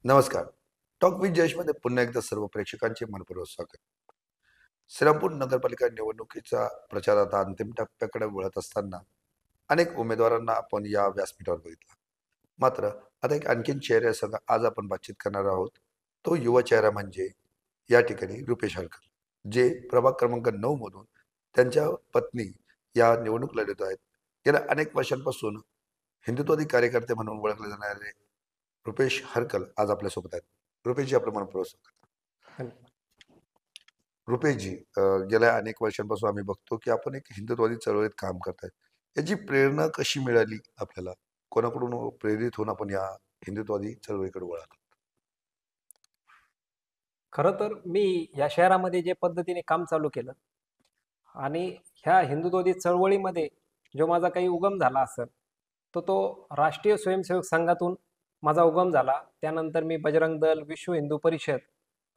नमस्कार. Talk with जयेशमध्ये पुन्हा एकदा सर्व प्रेक्षकांचे मनपूर्वक स्वागत. श्रीरामपूर नगरपालिका निवडणुकीचा प्रचार आता अंतिम टप्प्याकडे वळत असताना अनेक उमेदवारांना आपण या व्यासपीठावर बघितलं. मात्र आता एक आणखीन चेहऱ्यासह आज आपण बातचीत करणार आहोत. तो युवा चेहरा म्हणजे या ठिकाणी रुपेश हरकर, जे प्रभाग क्रमांक 9 मधून त्यांच्या पत्नी या निवडणूक लढवत आहेत. गेल्या अनेक वर्षांपासून हिंदुत्ववादी कार्यकर्ते म्हणून ओळखले जाणारे रुपेश हरकल आज आपल्यासोबत आहेत. रुपेशजी, आपलं मनपूर्वक स्वागत. रुपेशजी, गेल्या अनेक वर्षांपासून आम्ही बघतो की आपण एक हिंदुत्ववादी चळवळीत काम करतायत. याची प्रेरणा कशी मिळाली आपल्याला? कोणाकडून प्रेरित होऊन आपण या हिंदुत्ववादी चळवळीकडे वळालो? खरं तर मी या शहरामध्ये जे पद्धतीने काम चालू केलं आणि ह्या हिंदुत्ववादी चळवळीमध्ये जो माझा काही उगम झाला असेल तो राष्ट्रीय स्वयंसेवक संघातून माझा उगम झाला. त्यानंतर मी बजरंग दल, विश्व हिंदू परिषद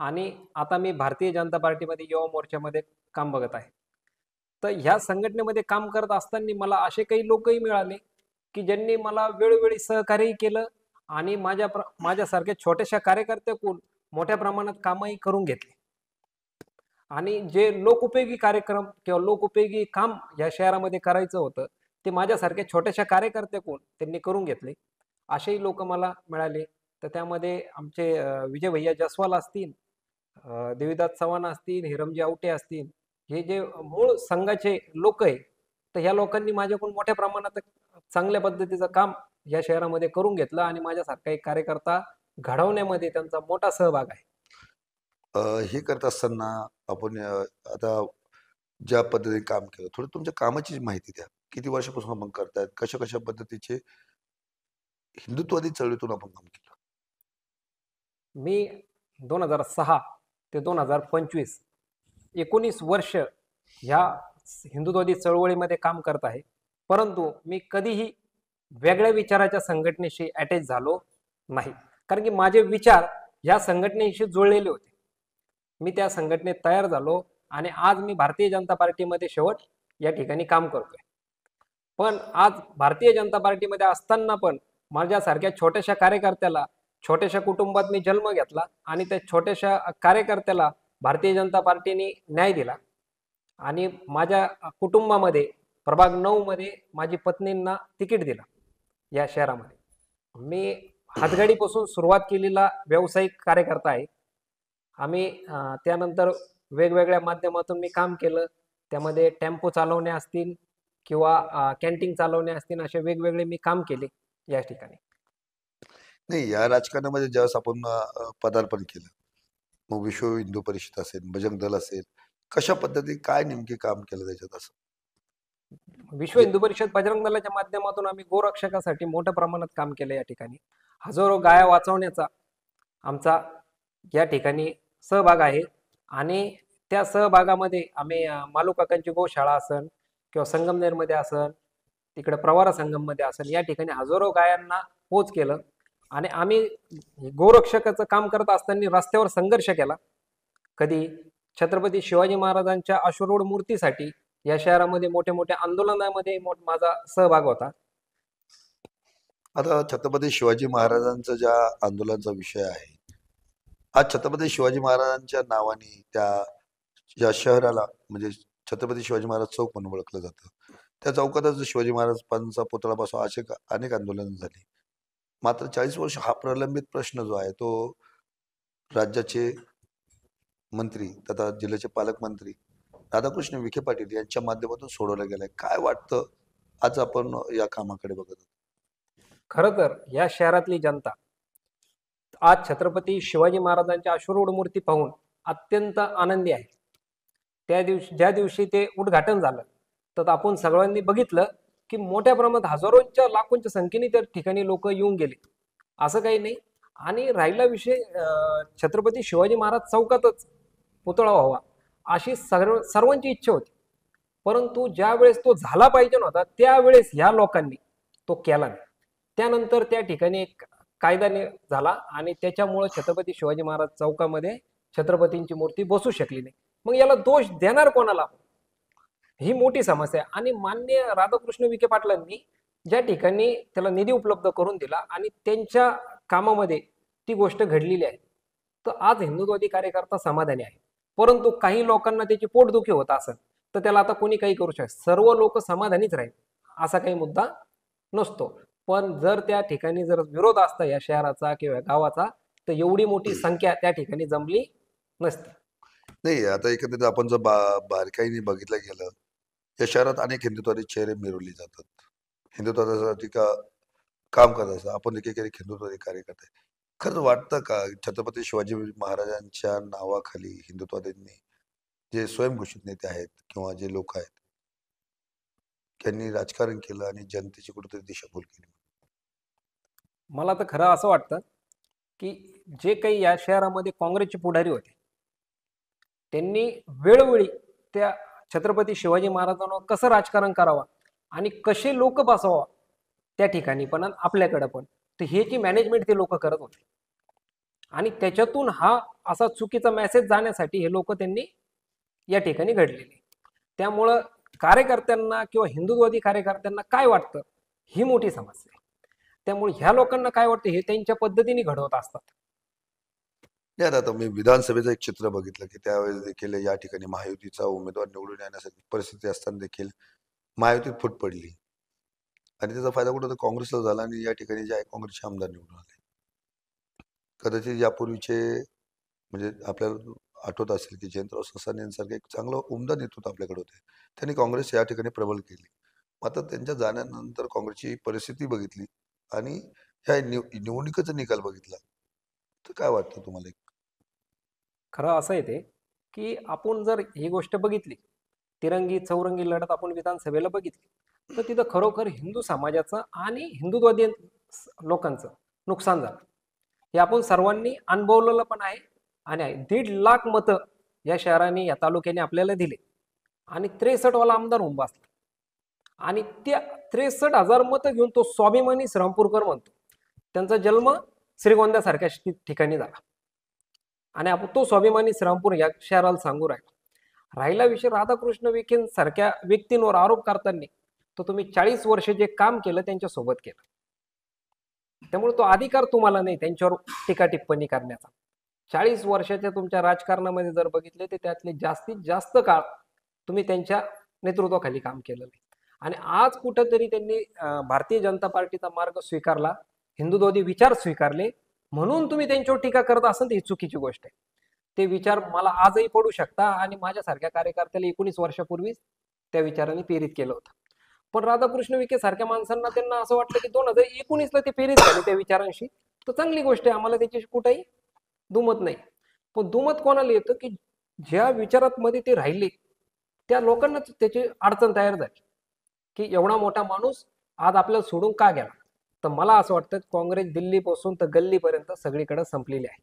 आणि आता मी भारतीय जनता पार्टीमध्ये युवा मोर्चामध्ये काम बघत आहे. तर ह्या संघटनेमध्ये काम करत असताना मला असे काही लोकही मिळाले की ज्यांनी मला वेळोवेळी सहकार्यही केलं आणि माझ्यासारख्या छोट्याशा कार्यकर्त्याकडून मोठ्या प्रमाणात कामही करून घेतले. आणि जे लोकोपयोगी कार्यक्रम किंवा लोकोपयोगी काम या शहरामध्ये करायचं होतं ते माझ्यासारख्या छोट्याशा कार्यकर्त्याकडून त्यांनी करून घेतले. असेही लोक मला मिळाले. तर त्यामध्ये आमचे विजय भैया जसवाल असतील, देवीदास चव्हाण असतील, हिरमजी आवटे असतील, हे जे मूळ संघाचे लोक आहे, तर ह्या लोकांनी माझ्याकडून मोठ्या प्रमाणात चांगल्या पद्धतीचं काम या शहरामध्ये करून घेतलं आणि माझ्यासारखा एक कार्यकर्ता घडवण्यामध्ये त्यांचा मोठा सहभाग आहे. हे करत असताना आपण आता ज्या पद्धतीने काम केलं, थोडं तुमच्या कामाची माहिती द्या. किती वर्षापासून आपण करतायत? कशा कशा पद्धतीचे हिंदुत्ववादी चळवळीतून आपण काम केलं? मी 2006 ते 2025 19 वर्ष ह्या हिंदुत्ववादी चळवळीमध्ये काम करत आहे. परंतु मी कधीही वेगळ्या विचाराच्या संघटनेशी अटॅच झालो नाही, कारण की माझे विचार या संघटनेशी जुळलेले होते. मी त्या संघटनेत तयार झालो आणि आज मी भारतीय जनता पार्टीमध्ये शेवट या ठिकाणी काम करतोय. पण आज भारतीय जनता पार्टीमध्ये असताना पण माझ्यासारख्या छोट्याशा कार्यकर्त्याला, छोट्याशा कुटुंबात मी जन्म घेतला आणि त्या छोट्याशा कार्यकर्त्याला भारतीय जनता पार्टीने न्याय दिला आणि माझ्या कुटुंबामध्ये प्रभाग 9 मध्ये माझी पत्नींना तिकीट दिलं या शहरामध्ये. मी हातगाडीपासून सुरुवात केलेला व्यावसायिक कार्यकर्ता आहे. आम्ही त्यानंतर वेगवेगळ्या माध्यमातून मी काम केलं. त्यामध्ये टेम्पो चालवणे असतील किंवा कॅन्टीन चालवणे असतील, असे वेगवेगळे मी काम केले या ठिकाणी. नाही, या राजकारणामध्ये ज्यावेळेस आपण पदार्पण केलं, मग विश्व हिंदू परिषद असेल, बजरंग दल असेल, कशा पद्धतीने काय नेमके काम केलं त्याच्यात असं? विश्व हिंदू परिषद, बजरंग दलाच्या माध्यमातून आम्ही गोरक्षकासाठी मोठ्या प्रमाणात काम केलं या ठिकाणी. हजारो गाया वाचवण्याचा आमचा या ठिकाणी सहभाग आहे आणि त्या सहभागामध्ये आम्ही मालूकाकांची गोशाळा असन किंवा संगमनेरमध्ये असन, तिकडे प्रवारा संगममध्ये असेल, या ठिकाणी हजारो गायांना पोच केलं आणि आम्ही गोरक्षकाचं काम करत असताना रस्त्यावर संघर्ष केला. कधी छत्रपती शिवाजी महाराजांच्या अश्वरूढ मूर्तीसाठी या शहरामध्ये मोठ्या मोठ्या आंदोलनामध्ये माझा सहभाग होता. आता छत्रपती शिवाजी महाराजांचा ज्या आंदोलनाचा विषय आहे, आज छत्रपती शिवाजी महाराजांच्या नावाने या शहराला म्हणजे छत्रपती शिवाजी महाराज चौक म्हणून ओळखलं जातं. त्या चौकातच शिवाजी महाराजांचा पुतळापासून असे अनेक आंदोलनं झाली. मात्र 40 वर्ष हा प्रलंबित प्रश्न जो आहे तो राज्याचे मंत्री तथा जिल्ह्याचे पालकमंत्री राधाकृष्ण विखे पाटील यांच्या माध्यमातून सोडवला गेलाय. काय वाटतं आज आपण या कामाकडे बघत आहोत? खरं तर या शहरातली जनता आज छत्रपती शिवाजी महाराजांच्या अश्वरूढ मूर्ती पाहून अत्यंत आनंदी आहे. ज्या दिवशी ते उद्घाटन झालं तर आपण सगळ्यांनी बघितलं की मोठ्या प्रमाणात हजारोंच्या लाखोंच्या संख्येने त्या ठिकाणी लोक येऊन गेले. असं काही नाही. आणि राहिला विषय, छत्रपती शिवाजी महाराज चौकातच पुतळा व्हावा अशी सर्वांची इच्छा होती. परंतु ज्या वेळेस तो झाला पाहिजे नव्हता त्यावेळेस ह्या लोकांनी तो केला नाही. त्यानंतर त्या ठिकाणी एक कायदा झाला आणि त्याच्यामुळे छत्रपती शिवाजी महाराज चौकामध्ये छत्रपतींची मूर्ती बसू शकली नाही. मग याला दोष देणार कोणाला? ही मोठी समस्या आहे. आणि माननीय राधाकृष्ण विखे पाटलांनी ज्या ठिकाणी त्याला निधी उपलब्ध करून दिला आणि त्यांच्या कामामध्ये ती गोष्ट घडलेली आहे. तर आज हिंदुत्ववादी कार्यकर्ता समाधानी आहे. परंतु काही लोकांना त्याची पोटदुखी होत असेल तर त्याला आता कोणी काही करू शकत. सर्व लोक समाधानीच राहील असा काही मुद्दा नसतो. पण जर त्या ठिकाणी जर विरोध असता या शहराचा किंवा गावाचा, तर एवढी मोठी संख्या त्या ठिकाणी जमली नसती. नाही, आता एकंदरीत आपण जर बारकाईने बघितलं गेलं, या शहरात अनेक हिंदुत्वादी चेहरे मिरवले जातात. हिंदुत्वासाठी काम करत असतात. आपण एकेकाळी हिंदुत्वादी कार्यकर्ते. खरंच वाटतं का छत्रपती शिवाजी महाराजांच्या नावाखाली हिंदुत्वाद्यांनी जे स्वयंघोषित नेते आहेत किंवा जे लोक आहेत, त्यांनी राजकारण केलं आणि जनतेची कुठेतरी दिशाभूल केली? मला तर खरं असं वाटतं की जे काही या शहरामध्ये काँग्रेसचे पुढारी होते त्यांनी वेळोवेळी त्या छत्रपती शिवाजी महाराजांवर कसं राजकारण करावं आणि कसे लोक बसवा त्या ठिकाणी पण आणि आपल्याकडे पण, तर हे जी मॅनेजमेंट ते लोक करत होते आणि त्याच्यातून हा असा चुकीचा मेसेज जाण्यासाठी हे लोक त्यांनी या ठिकाणी घडलेले. त्यामुळं कार्यकर्त्यांना किंवा हिंदुत्ववादी कार्यकर्त्यांना काय वाटतं ही मोठी समस्या आहे. त्यामुळे ह्या लोकांना काय वाटतं हे त्यांच्या पद्धतीने घडवत असतात. नाही, आता मी विधानसभेचं एक चित्र बघितलं की त्यावेळेस देखील या ठिकाणी महायुतीचा उमेदवार निवडून येण्यासाठी परिस्थिती असताना देखील महायुतीत फूट पडली आणि त्याचा फायदा कुठं काँग्रेसला झाला आणि या ठिकाणी जे आहे काँग्रेसचे आमदार निवडून आले. कदाचित यापूर्वीचे म्हणजे आपल्याला आठवत असेल की जयंतराव ससाणे यांसारखे एक चांगलं उमदा नेतृत्व आपल्याकडे होते. त्यांनी काँग्रेस या ठिकाणी प्रबल केली. मात्र त्यांच्या जाण्यानंतर काँग्रेसची परिस्थिती बघितली आणि ह्या निवडणुकीचा निकाल बघितला, तर काय वाटतं तुम्हाला? खरं असं आहे ते की आपण जर ही गोष्ट बघितली, तिरंगी चौरंगी लढत आपण विधानसभेला बघितली, तर तिथं खरोखर हिंदू समाजाचं आणि हिंदुत्ववादी लोकांचं नुकसान झालं. हे आपण सर्वांनी अनुभवलेलं पण आहे आणि आहे. 1.5 लाख मतं या शहराने या तालुक्याने आपल्याला दिले आणि 63 वाला आमदार होऊन बसला आणि त्या 63,000 मतं घेऊन तो स्वाभिमानी श्रीरामपूरकर म्हणतो त्यांचा जन्म श्रीगोंद्यासारख्या ठिकाणी झाला आणि आपण तो स्वाभिमानी श्रीरामपूर या शहराला सांगू राहिला विषय राधाकृष्ण विखे सारख्या व्यक्तींवर आरोप करताना, तर तुम्ही 40 वर्ष जे काम केलं त्यांच्या सोबत केलं, त्यामुळे तो अधिकार तुम्हाला नाही त्यांच्यावर टीका टिप्पणी करण्याचा. 40 वर्षाच्या तुमच्या राजकारणामध्ये जर बघितले तर त्यातले जास्तीत जास्त काळ तुम्ही त्यांच्या नेतृत्वाखाली काम केलेलं आहे आणि आज कुठंतरी त्यांनी भारतीय जनता पार्टीचा मार्ग स्वीकारला, हिंदुत्ववादी विचार स्वीकारले म्हणून तुम्ही त्यांच्यावर टीका करत असाल तर ही चुकीची गोष्ट आहे. ते विचार मला आजही पडू शकता आणि माझ्यासारख्या कार्यकर्त्याला 19 वर्षापूर्वीच त्या विचारांनी प्रेरित केलं होतं. पण राधाकृष्ण विखे सारख्या माणसांना त्यांना असं वाटलं की 2019ला ते प्रेरित झाले त्या विचारांशी, तर चांगली गोष्ट आहे, आम्हाला त्याची कुठेही दुमत नाही. पण दुमत कोणाला येतं की ज्या विचारात मध्ये ते राहिले त्या लोकांनाच त्याची अडचण तयार झाली की एवढा मोठा माणूस आज आपल्याला सोडून का गेला. तर मला असं वाटतं काँग्रेस दिल्लीपासून तर गल्लीपर्यंत सगळीकडे संपलेली आहे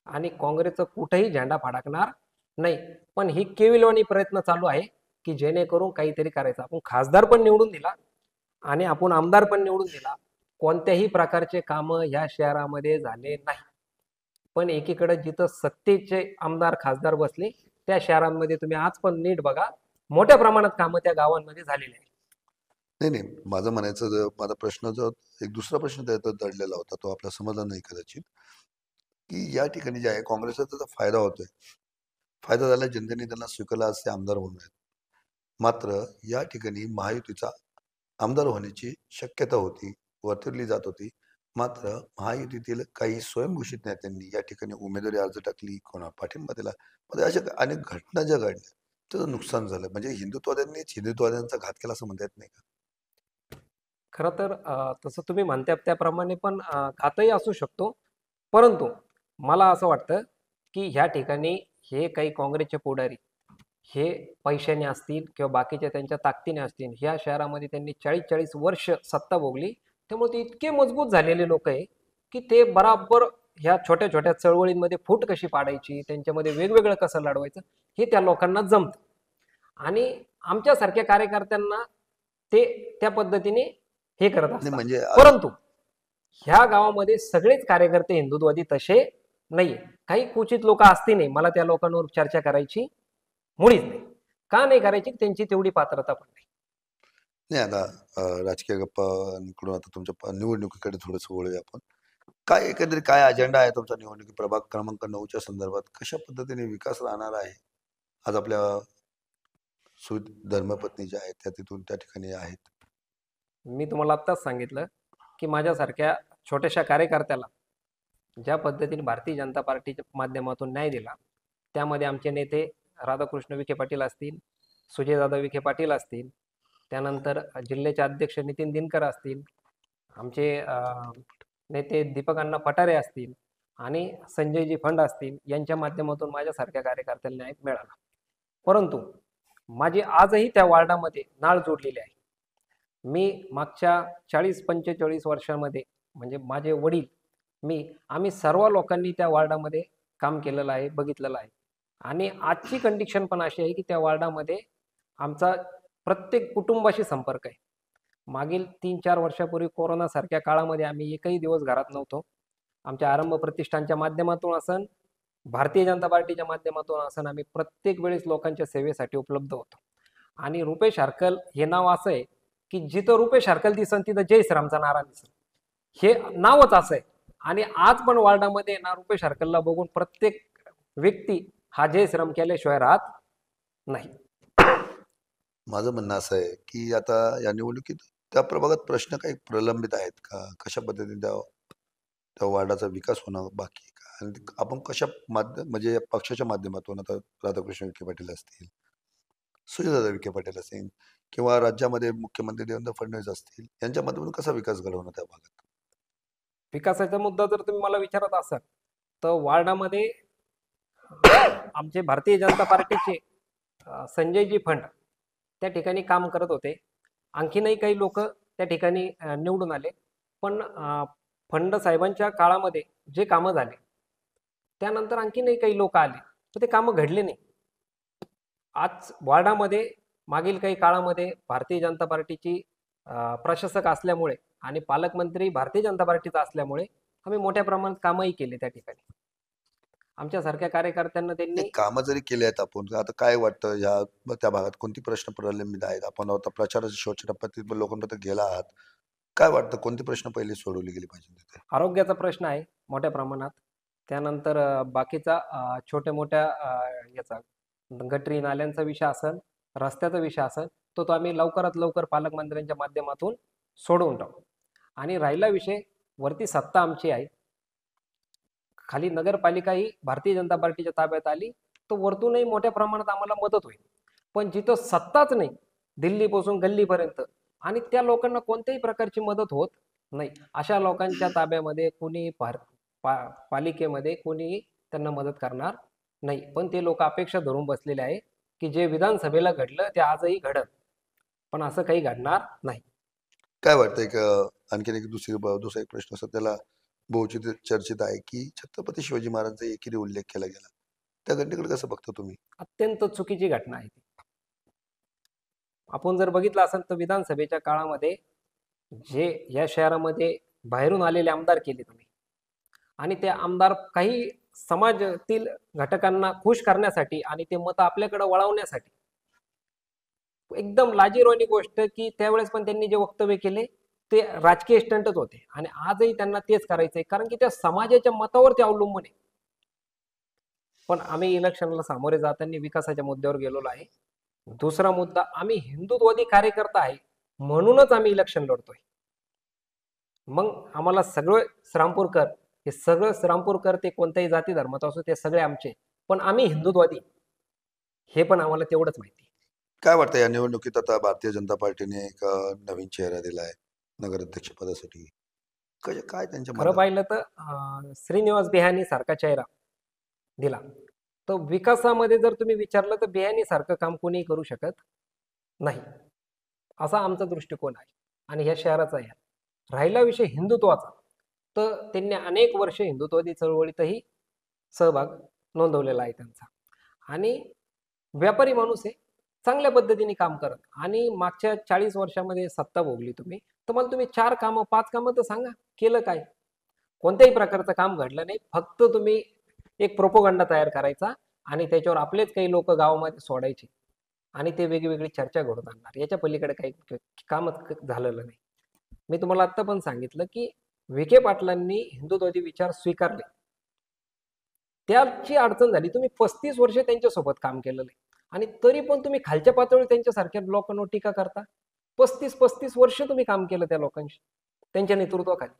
आणि काँग्रेसचं कुठेही झेंडा फडकणार नाही. पण ही केविलवाणी प्रयत्न चालू आहे की जेणेकरून काहीतरी करायचं. आपण खासदार पण निवडून दिला आणि आपण आमदार पण निवडून दिला, कोणत्याही प्रकारचे कामं या शहरामध्ये झाले नाही. पण एकीकडे जिथं सत्तेचे आमदार खासदार बसले त्या शहरांमध्ये तुम्ही आज पण नीट बघा, मोठ्या प्रमाणात कामं त्या गावांमध्ये झालेली आहेत. नाही, नाही. माझा प्रश्न जो एक दुसरा प्रश्न त्यात दडलेला होता, तो आपल्याला समजला नाही कदाचित, की या ठिकाणी जे आहे काँग्रेसचा त्याचा फायदा होतोय. फायदा झाला, जनतेने त्यांना स्वीकारला आज ते आमदार होऊन आहेत. मात्र या ठिकाणी महायुतीचा आमदार होण्याची शक्यता होती, वर्तवली जात होती. मात्र महायुतीतील काही स्वयंघोषित नेत्यांनी या ठिकाणी उमेदवारी अर्ज टाकली, कोणाला पाठिंबा दिला. म्हणजे अशा अनेक घटना ज्या घडल्या, त्याचं नुकसान झालं. म्हणजे हिंदुत्ववाद्यांनीच हिंदुत्ववाद्यांचा घात केला असं म्हणता येत नाही का? खरं तर तसं तुम्ही म्हणता त्याप्रमाणे पण घातही असू शकतो. परंतु मला असं वाटतं की ह्या ठिकाणी हे काही काँग्रेसचे पुढारी हे पैशाने असतील किंवा बाकीच्या त्यांच्या ताकदीने असतील, ह्या शहरामध्ये त्यांनी 40-40 वर्ष सत्ता भोगली. त्यामुळे ते इतके मजबूत झालेले लोक आहे की ते बराबर ह्या छोट्या छोट्या चळवळींमध्ये फूट कशी पाडायची, त्यांच्यामध्ये वेगवेगळं कसं लढवायचं हे त्या लोकांना जमतं आणि आमच्यासारख्या कार्यकर्त्यांना ते त्या पद्धतीने हे करत नाही, असतात. म्हणजे परंतु ह्या गावामध्ये सगळेच कार्यकर्ते हिंदुत्ववादी तसे नाहीये. काही क्वचित लोक असतील, नाही मला त्या लोकांवर चर्चा करायची मुळीच नाही. का नाही करायची, त्यांची तेवढी पात्रता पण नाही. नाही, आता राजकीय गप्पांकडून आता तुमच्या निवडणुकीकडे थोडंसं वळूया आपण. काय एकंदरीत काय अजेंडा आहे तुमचा निवडणुकी प्रभाग क्रमांक 9च्या संदर्भात? कशा पद्धतीने विकास राहणार आहे? आज आपल्या धर्मपत्नी ज्या आहेत त्या तिथून त्या ठिकाणी आहेत. मी तुम्हाला आत्ताच सांगितलं की माझ्यासारख्या छोट्याशा कार्यकर्त्याला ज्या पद्धतीने भारतीय जनता पार्टीच्या माध्यमातून न्याय दिला, त्यामध्ये आमचे नेते राधाकृष्ण विखे पाटील असतील, सुजयदादा विखे पाटील असतील, त्यानंतर जिल्ह्याचे अध्यक्ष नितीन दिनकर असतील, आमचे नेते दीपक अण्णा पठारे असतील आणि संजयजी फंड असतील, यांच्या माध्यमातून माझ्यासारख्या कार्यकर्त्याला न्याय मिळाला. परंतु माझी आजही त्या वार्डामध्ये नाळ जोडलेली आहे. मी मागच्या 40-45 वर्षांमध्ये म्हणजे माझे वडील, आम्ही सर्व लोकांनी त्या वार्डामध्ये काम केलेलं आहे, बघितलेलं आहे. आणि आजची कंडिशन पण अशी आहे की त्या वार्डामध्ये आमचा प्रत्येक कुटुंबाशी संपर्क आहे. मागील 3-4 वर्षापूर्वी कोरोनासारख्या काळामध्ये आम्ही एकही दिवस घरात नव्हतो. आमच्या आरंभ प्रतिष्ठानच्या माध्यमातून असन, भारतीय जनता पार्टीच्या माध्यमातून असन, आम्ही प्रत्येक वेळेस लोकांच्या सेवेसाठी उपलब्ध होतो. आणि रुपेश हरकल हे नाव असं आहे की जिथं रुपेश हरकल दिसन तिथं जय श्रीरामचा नारा दिसन, हे नावच असं आहे. आणि आज पण वार्डामध्ये ना रुपेश हरकलला बघून प्रत्येक व्यक्ती हा जय श्रीराम केल्याशिवाय राहत नाही. माझं म्हणणं असं आहे की आता या निवडणुकीत त्या प्रभागात प्रश्न काही प्रलंबित आहेत का? कशा पद्धतीने त्या त्या वार्डाचा विकास होणं बाकी आहे का? आणि आपण कशा म्हणजे या पक्षाच्या माध्यमातून आता राधाकृष्ण विखे पाटील असतील, सुजयदादा विखे पाटील असतील किंवा राज्यामध्ये मुख्यमंत्री देवेंद्र फडणवीस असतील, यांच्या माध्यमातून कसा विकास घडवणं त्या भागात? विकासाचा मुद्दा जर तुम्ही मला विचारत असाल तर वार्डामध्ये आमचे भारतीय जनता पार्टीचे संजयजी फंड त्या ठिकाणी काम करत होते. आणखीनही काही लोक त्या ठिकाणी निवडून आले. पण फंड साहेबांच्या काळामध्ये जे कामं झाले त्यानंतर आणखीनही काही लोक आले तर ते कामं घडले नाही. आज वार्डामध्ये मागील काही काळामध्ये भारतीय जनता पार्टीची प्रशासक असल्यामुळे आणि पालकमंत्री भारतीय जनता पार्टीचा असल्यामुळे आम्ही मोठ्या प्रमाणात कामही केले त्या ठिकाणी. आमच्यासारख्या कार्यकर्त्यांना ते त्यांनी कामं जरी केली आहेत आपण, आता काय वाटतं या त्या भागात कोणती प्रश्न प्रलंबित आहेत? आपण आता प्रचाराच्या शेवटच्या टप्प्यात लोकांपर्यंत गेला आहात. काय वाटतं कोणते प्रश्न पहिले सोडवले गेले पाहिजे तिथे? आरोग्याचा प्रश्न आहे मोठ्या प्रमाणात. त्यानंतर बाकीचा छोट्या-मोठ्या याचा गटरी नाल्यांचा विषय असेल, रस्त्याचा विषय असेल, तो आम्ही लवकरात लवकर पालकमंत्र्यांच्या माध्यमातून सोडवून टाकू. आणि राहिला विषय, वरती सत्ता आमची आहे, खाली नगरपालिका ही भारतीय जनता पार्टीच्या ताब्यात आली तर वरतूनही मोठ्या प्रमाणात आम्हाला मदत होईल. पण जिथं सत्ताच नाही, दिल्लीपासून गल्लीपर्यंत, आणि त्या लोकांना कोणत्याही प्रकारची मदत होत नाही, अशा लोकांच्या ताब्यामध्ये कोणी पालिकेमध्ये कोणी त्यांना मदत करणार नाही. पण ते लोक अपेक्षा धरून बसलेले आहे की जे विधानसभेला घडलं ते आजही घडत, पण असं काही घडणार नाही. काय वाटतंय का? आणखीन एक दुसरा एक प्रश्न सध्याला बहुचित चर्चेत आहे की छत्रपती शिवाजी महाराजांचा एकेरी उल्लेख केला गेला. त्या घटनेकडे कसं बघता तुम्ही? अत्यंत चुकीची घटना आहे ती. आपण जर बघितलं असेल तर विधानसभेच्या काळामध्ये जे या शहरामध्ये बाहेरून आलेले आमदार केले तुम्ही, आणि ते आमदार काही समाजातील घटकांना खुश करण्यासाठी आणि ते मत आपल्याकडे वळवण्यासाठी, एकदम लाजिरवाणी गोष्ट की त्यावेळेस पण त्यांनी जे वक्तव्य केले ते राजकीय स्टंटच होते. आणि आजही त्यांना तेच करायचंय, कारण की त्या समाजाच्या मतावर ते अवलंबून आहे. पण आम्ही इलेक्शनला सामोरे जाताना विकासाच्या मुद्द्यावर गेलेलो आहे. दुसरा मुद्दा, आम्ही हिंदुत्ववादी कार्यकर्ता आहे म्हणूनच आम्ही इलेक्शन लढतोय. मग आम्हाला सगळे श्रामपूरकर, हे सगळं श्रामपूरकर ते कोणत्याही जाती धर्माचा असो ते सगळे आमचे, पण आम्ही हिंदुत्ववादी, हे पण आम्हाला तेवढंच माहिती. काय वाटतं या निवडणुकीत आता भारतीय जनता पार्टीने एक नवीन चेहरा दिलाय नगराध्यक्ष पदासाठी? काय त्यांच्या खरं मनात? पाहिलं तर श्रीनिवास बिहानी सारखा चेहरा दिला तर विकासामध्ये जर तुम्ही विचारलं तर बिहानी सारखं काम कोणीही करू शकत नाही, असा आमचा दृष्टिकोन आहे आणि ह्या शहराचा आहे. राहिला विषय हिंदुत्वाचा, तर त्यांनी अनेक वर्ष हिंदुत्ववादी चळवळीतही सहभाग नोंदवलेला आहे त्यांचा. आणि व्यापारी माणूस आहे, चांगल्या पद्धतीने काम करत. आणि मागच्या 40 वर्षामध्ये सत्ता भोगली तुम्ही, तर मला तुम्ही 4 कामं 5 कामं तर सांगा, केलं काय? कोणत्याही प्रकारचं काम घडलं नाही. फक्त तुम्ही एक प्रोपोगंडा तयार करायचा आणि त्याच्यावर आपलेच काही लोक गावामध्ये सोडायचे आणि ते वेगवेगळी चर्चा घडवून आणणार. याच्या पलीकडे काही कामच झालेलं नाही. मी तुम्हाला आता पण सांगितलं की विखे पाटलांनी हिंदुत्वादी विचार स्वीकारले. त्याची अडचण झाली. तुम्ही 35 वर्ष त्यांच्यासोबत काम केलेलं आहे आणि तरी पण तुम्ही खालच्या पातळीवर त्यांच्यासारख्या लोकांवर टीका करता. 35 वर्ष तुम्ही काम केलं त्या लोकांशी, त्यांच्या नेतृत्वाखाली.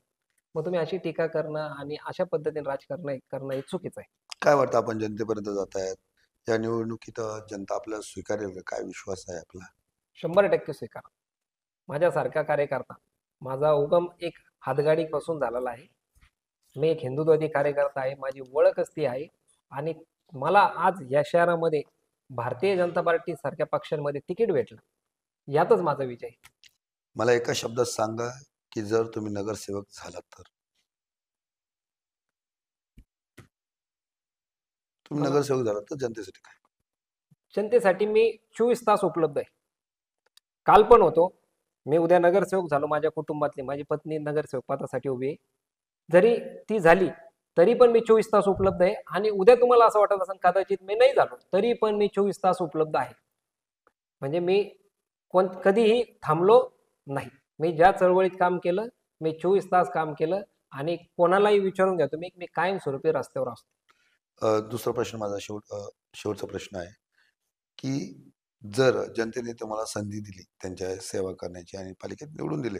मग तुम्ही अशी टीका करणं आणि अशा पद्धतीने राजकारण करणं हे चुकीचं आहे. काय वाटतं आपण जनतेपर्यंत जात आहेत या निवडणुकीत जनता आपल्याला स्वीकारेल का? काय विश्वास आहे आपला? 100% स्वीकार. माझ्यासारखा कार्यकर्ता, माझा उगम एक हातगाडीपासून झालेला आहे. मी एक हिंदुत्ववादी कार्यकर्ता आहे. माझी ओळखच ती आहे आणि मला आज या शहरामध्ये भारतीय जनता पार्टी सारख्या पक्षांमध्ये तिकीट भेटलं. यातच माझा विजय आहे. मला एका शब्दात सांगा की जर तुम्ही नगरसेवक झालात तर तुम्ही मला नगरसेवक झालात तर जनतेसाठी काय? जनतेसाठी मी 24 तास उपलब्ध आहे. काल पण होतो. मी उद्या नगरसेवक झालो. माझ्या कुटुंबातली माझी पत्नी नगरसेवक पदासाठी उभी आहे. जरी ती झाली तरी पण मी 24 तास उपलब्ध आहे आणि उद्या तुम्हाला असं वाटत असेल कदाचित मी नाही झालो तरी पण मी 24 तास उपलब्ध आहे. म्हणजे मी कधीही थांबलो नाही. मी ज्या चळवळीत काम केलं, मी 24 तास काम केलं आणि कोणालाही विचारून घ्या तुम्ही, मी कायमस्वरूपी रस्त्यावर असतो. दुसरा प्रश्न माझा शेवटचा प्रश्न आहे की जर जनतेने तुम्हाला संधी दिली त्यांच्या सेवा करण्याची आणि पालिकेत निवडून दिले,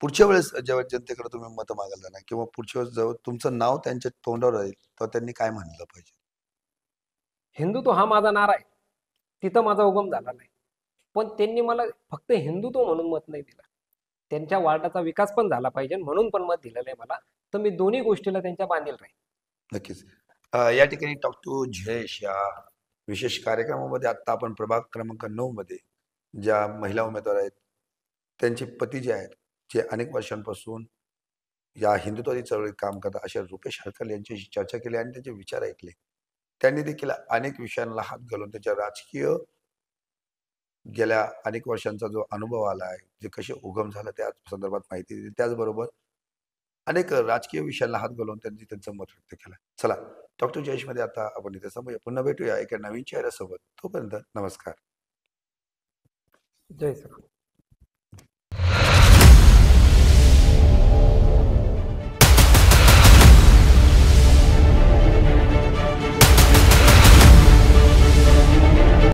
पुढच्या वेळेस जेव्हा जनतेकडे तुम्ही मतं मागायला जाणार किंवा पुढच्या वेळेस जेव्हा तुमचं नाव त्यांच्या तोंडावर राहील तेव्हा त्यांनी काय म्हणलं पाहिजे? हिंदुत्व हा माझा नारा आहे. तिथं माझा उगम झाला नाही. पण त्यांनी मला फक्त हिंदुत्व म्हणून मत नाही दिलं. त्यांच्या वार्डाचा विकास पण झाला पाहिजे म्हणून पण मत दिलेलं आहे मला. तर मी दोन्ही गोष्टीला त्यांच्या बांधील राहील. नक्कीच. या ठिकाणी टॉक टू जयेश या विशेष कार्यक्रमामध्ये आता आपण प्रभाग क्रमांक 9 मध्ये ज्या महिला उमेदवार आहेत त्यांचे पती जे आहेत, जे अनेक वर्षांपासून या हिंदुत्वादी चळवळीत काम करतात अशा रुपेश हरकल यांच्याशी चर्चा केली आणि त्यांचे विचार ऐकले. त्यांनी देखील अनेक विषयांना हात घालून त्याच्या राजकीय गेल्या अनेक वर्षांचा जो अनुभव आला आहे, जे कसे उगम झालं त्या संदर्भात माहिती दिली. त्याचबरोबर अनेक राजकीय विषयांना हात घालून त्यांनी त्यांचं मत व्यक्त केलं. चला, डॉक्टर जयेशमध्ये आता आपण इथे थांबूया. पुन्हा भेटूया एका नवीन चेहऱ्यासोबत. तोपर्यंत नमस्कार. जय श्रीराम.